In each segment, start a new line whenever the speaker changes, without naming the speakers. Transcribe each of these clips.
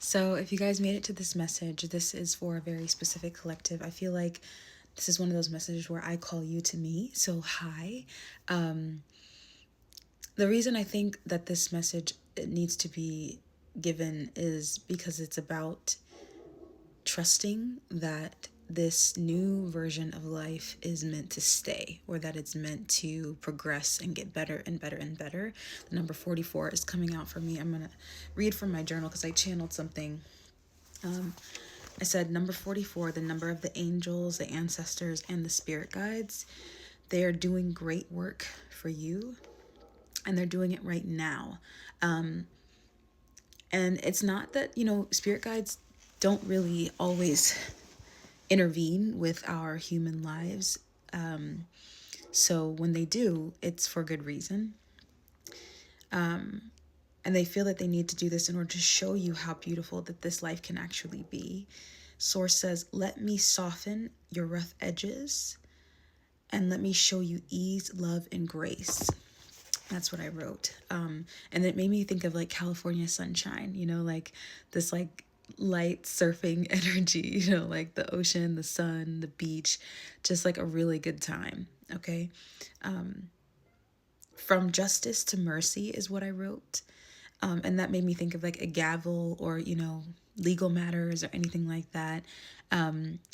So, if you guys made it to this message, this is for a very specific collective. I feel like this is one of those messages where I call you to me. So, hi. Um, the reason I think that this message needs to be given is because it's about trusting that this new version of life is meant to stay, or that it's meant to progress and get better and better and better. The number 44 is coming out for me. I'm going to read from my journal because I channeled something. I said number 44, the number of the angels, the ancestors, and the spirit guides. They are doing great work for you, and they're doing it right now. And it's not that, spirit guides don't really always intervene with our human lives. So when they do, it's for good reason. And they feel that they need to do this in order to show you how beautiful that this life can actually be. Source says, let me soften your rough edges and let me show you ease, love, and grace. That's what I wrote. And it made me think of like California sunshine, like this like light surfing energy, like the ocean, the sun, the beach, just like a really good time. Okay. From justice to mercy is what I wrote. And that made me think of like a gavel or, legal matters or anything like that.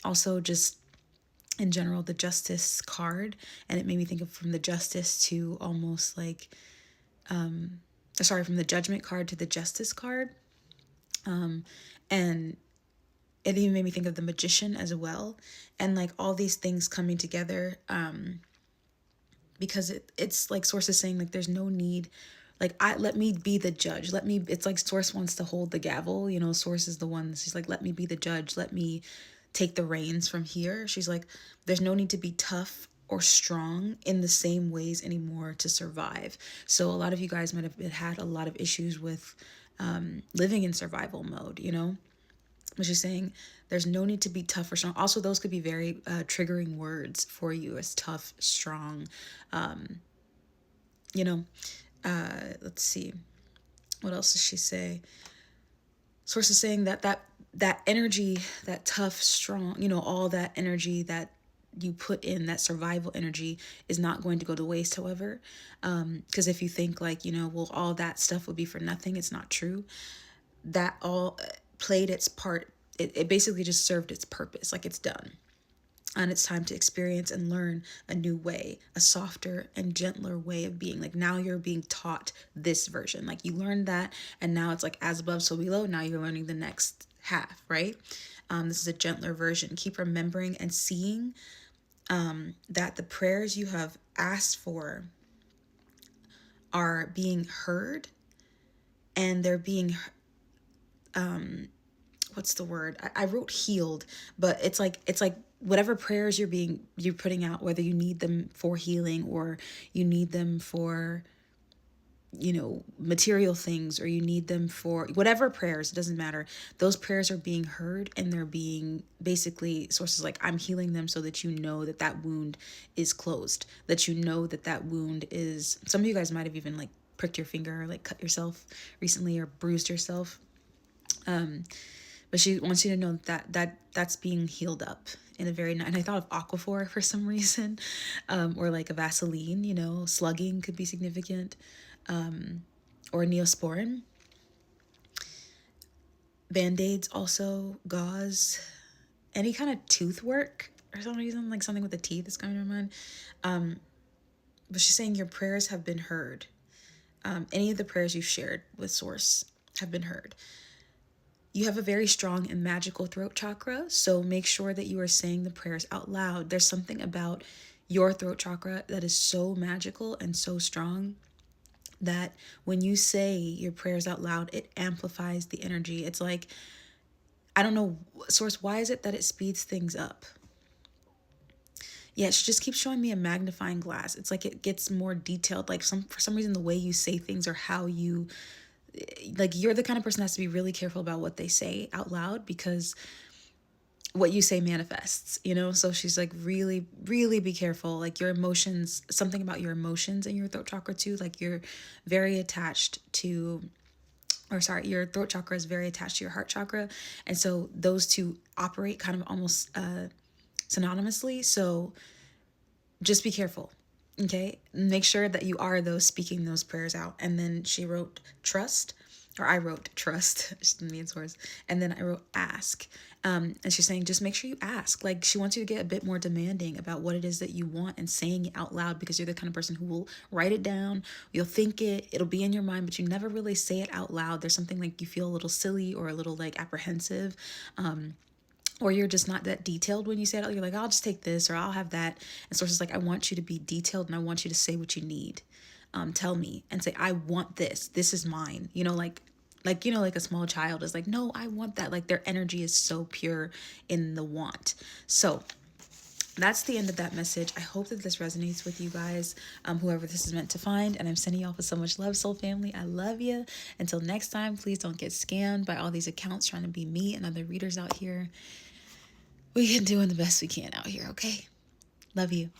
Also, just in general, the justice card. And it made me think of from the justice to almost like, from the judgment card to the justice card. And it even made me think of the magician as well. And like all these things coming together. Because it's like Source is saying, like, there's no need, like, let me be the judge, it's like Source wants to hold the gavel, Source is the one, she's like, let me be the judge, let me take the reins from here. She's like, there's no need to be tough or strong in the same ways anymore to survive. So a lot of you guys might have had a lot of issues with living in survival mode, but she's saying there's no need to be tough or strong. Also, those could be very triggering words for you, as tough, strong. You know, let's see. What else does she say? Source is saying that energy, that tough, strong, all that energy that you put in, that survival energy, is not going to go to waste. However, because if you think like, well, all that stuff would be for nothing, it's not true. That all played its part. It basically just served its purpose. Like, it's done. And it's time to experience and learn a new way, a softer and gentler way of being. Like, now you're being taught this version. Like, you learned that, and now it's like as above, so below. Now you're learning the next half, right? This is a gentler version. Keep remembering and seeing that the prayers you have asked for are being heard, and they're being what's the word? I wrote healed, but it's like whatever prayers you're putting out, whether you need them for healing or you need them for material things, or you need them for whatever prayers, it doesn't matter. Those prayers are being heard, and they're being, basically, Sources like, I'm healing them so that you know that that wound is closed, that you know that that wound is, some of you guys might have even like pricked your finger or like cut yourself recently or bruised yourself. But she wants you to know that's being healed up in a very, and I thought of Aquaphor for some reason, or like a Vaseline, slugging could be significant, or Neosporin. Band-aids also, gauze, any kind of tooth work for some reason, like something with the teeth is coming to mind. But she's saying your prayers have been heard. Any of the prayers you've shared with Source have been heard. You have a very strong and magical throat chakra, so make sure that you are saying the prayers out loud. There's something about your throat chakra that is so magical and so strong that when you say your prayers out loud, it amplifies the energy. It's like, I don't know, Source, why is it that it speeds things up? Yeah, she just keeps showing me a magnifying glass. It's like it gets more detailed. Like, for some reason, the way you say things, or how you, like, you're the kind of person that has to be really careful about what they say out loud, because what you say manifests, So she's like, really, really be careful. Like, your emotions, something about your emotions in your throat chakra too. Like, you're very attached to, or sorry, your throat chakra is very attached to your heart chakra. And so those two operate kind of almost synonymously. So just be careful. Okay. Make sure that you are those speaking those prayers out. And then she wrote trust, or I wrote trust, me and source. And then I wrote ask. And she's saying, just make sure you ask. Like, she wants you to get a bit more demanding about what it is that you want and saying it out loud, because you're the kind of person who will write it down. You'll think it, it'll be in your mind, but you never really say it out loud. There's something like you feel a little silly or a little like apprehensive. Or you're just not that detailed when you say it. You're like, I'll just take this, or I'll have that. And Source is like, I want you to be detailed, and I want you to say what you need. Tell me and say, I want this. This is mine. Like a small child is like, no, I want that. Like, their energy is so pure in the want. So that's the end of that message. I hope that this resonates with you guys, whoever this is meant to find. And I'm sending you off with so much love, soul family. I love you. Until next time, please don't get scammed by all these accounts trying to be me and other readers out here. We can doing the best we can out here, okay? Love you.